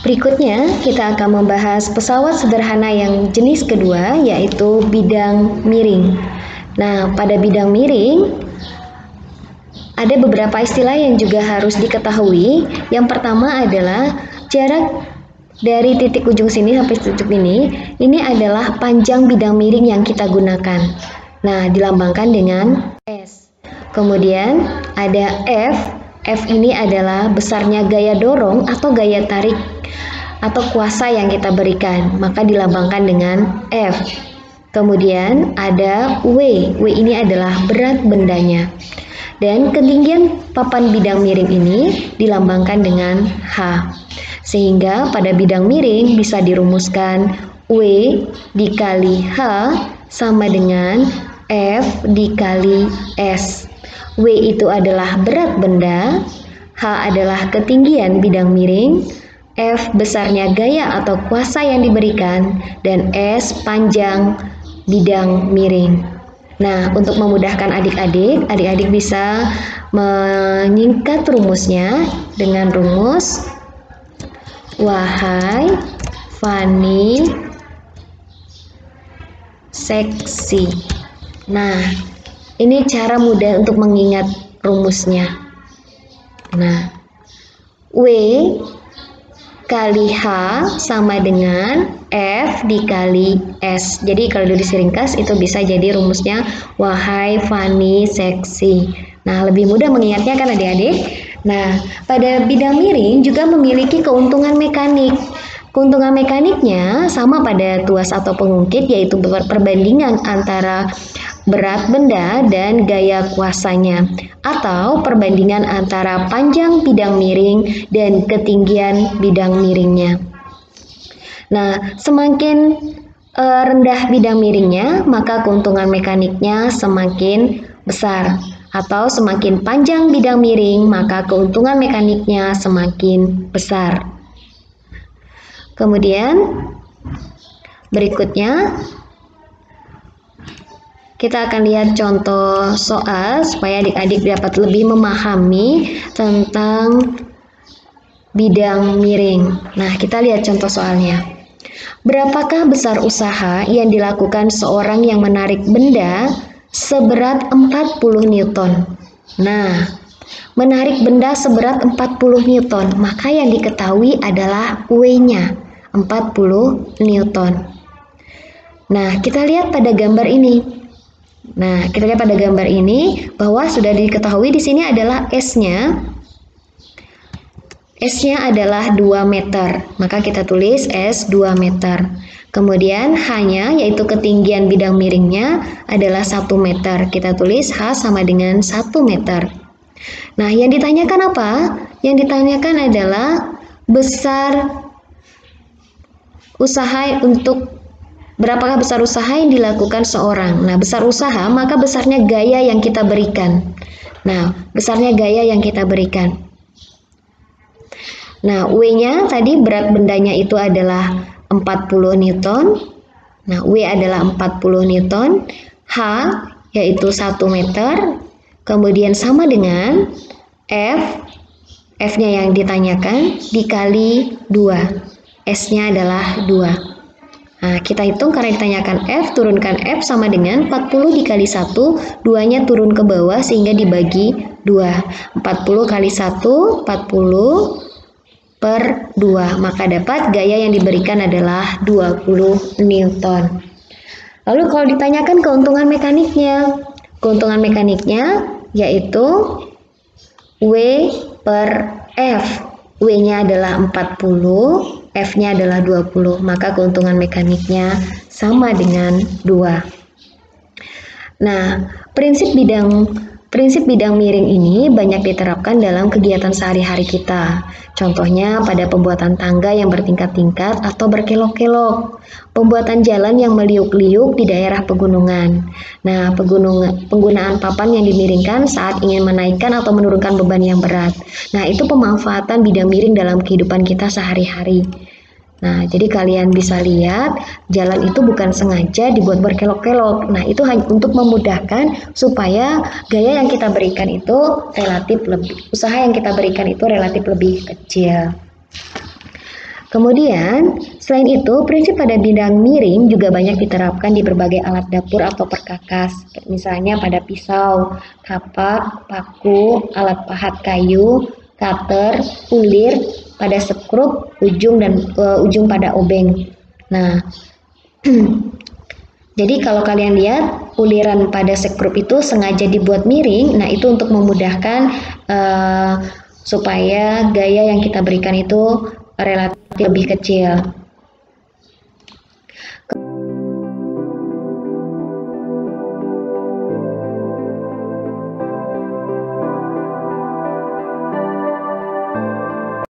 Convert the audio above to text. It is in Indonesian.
Berikutnya, kita akan membahas pesawat sederhana yang jenis kedua, yaitu bidang miring. Nah, pada bidang miring, ada beberapa istilah yang juga harus diketahui. Yang pertama adalah jarak dari titik ujung sini sampai titik ini adalah panjang bidang miring yang kita gunakan. Nah, dilambangkan dengan S. Kemudian ada F. F ini adalah besarnya gaya dorong atau gaya tarik atau kuasa yang kita berikan, maka dilambangkan dengan F. Kemudian ada W. W ini adalah berat bendanya. Dan ketinggian papan bidang miring ini dilambangkan dengan H. Sehingga pada bidang miring bisa dirumuskan W dikali H sama dengan F dikali S. W itu adalah berat benda, H adalah ketinggian bidang miring, F besarnya gaya atau kuasa yang diberikan, dan S panjang bidang miring. Nah, untuk memudahkan adik-adik bisa menyingkat rumusnya dengan rumus wahai Fani seksi. Nah, ini cara mudah untuk mengingat rumusnya. Nah, W kali H sama dengan F dikali S. Jadi kalau diringkas itu bisa jadi rumusnya wahai Fani seksi. Nah, lebih mudah mengingatnya kan adik-adik? Nah, pada bidang miring juga memiliki keuntungan mekanik. Keuntungan mekaniknya sama pada tuas atau pengungkit, yaitu perbandingan antara berat benda dan gaya kuasanya, atau perbandingan antara panjang bidang miring dan ketinggian bidang miringnya. Nah, semakin rendah bidang miringnya, maka keuntungan mekaniknya semakin besar, atau semakin panjang bidang miring, maka keuntungan mekaniknya semakin besar. Kemudian berikutnya kita akan lihat contoh soal supaya adik-adik dapat lebih memahami tentang bidang miring. Nah, kita lihat contoh soalnya. Berapakah besar usaha yang dilakukan seorang yang menarik benda seberat 40 Newton? Nah, menarik benda seberat 40 Newton, maka yang diketahui adalah W-nya 40 Newton. Nah, kita lihat pada gambar ini. Nah, kita lihat pada gambar ini bahwa sudah diketahui di sini adalah S-nya. S-nya adalah 2 meter, maka kita tulis S 2 meter. Kemudian H-nya yaitu ketinggian bidang miringnya adalah 1 meter. Kita tulis H sama dengan 1 meter. Nah, yang ditanyakan apa? Yang ditanyakan adalah besar usaha berapakah besar usaha yang dilakukan seorang. Nah, besar usaha maka besarnya gaya yang kita berikan. Nah, besarnya gaya yang kita berikan. Nah, W-nya tadi berat bendanya itu adalah 40 Newton. Nah, W adalah 40 Newton. H yaitu 1 meter. Kemudian sama dengan F. F-nya yang ditanyakan dikali 2. S-nya adalah 2. Nah, kita hitung karena ditanyakan F, turunkan F sama dengan 40 dikali 1, 2-nya turun ke bawah sehingga dibagi 2. 40 kali 1, 40 per 2. Maka dapat gaya yang diberikan adalah 20 Newton. Lalu kalau ditanyakan keuntungan mekaniknya yaitu W per F. W-nya adalah 40, F-nya adalah 20, maka keuntungan mekaniknya sama dengan 2. Nah, prinsip bidang miring ini banyak diterapkan dalam kegiatan sehari-hari kita. Contohnya pada pembuatan tangga yang bertingkat-tingkat atau berkelok-kelok, pembuatan jalan yang meliuk-liuk di daerah pegunungan. Nah, penggunaan papan yang dimiringkan saat ingin menaikkan atau menurunkan beban yang berat. Nah, itu pemanfaatan bidang miring dalam kehidupan kita sehari-hari. Nah, jadi kalian bisa lihat jalan itu bukan sengaja dibuat berkelok-kelok. Nah, itu hanya untuk memudahkan supaya gaya yang kita berikan itu usaha yang kita berikan itu relatif lebih kecil. Kemudian, selain itu, prinsip pada bidang miring juga banyak diterapkan di berbagai alat dapur atau perkakas, misalnya pada pisau, kapak, paku, alat pahat kayu, cutter, ulir, pada sekrup, ujung pada obeng. Nah, jadi kalau kalian lihat uliran pada sekrup itu sengaja dibuat miring, nah itu untuk memudahkan supaya gaya yang kita berikan itu relatif lebih kecil.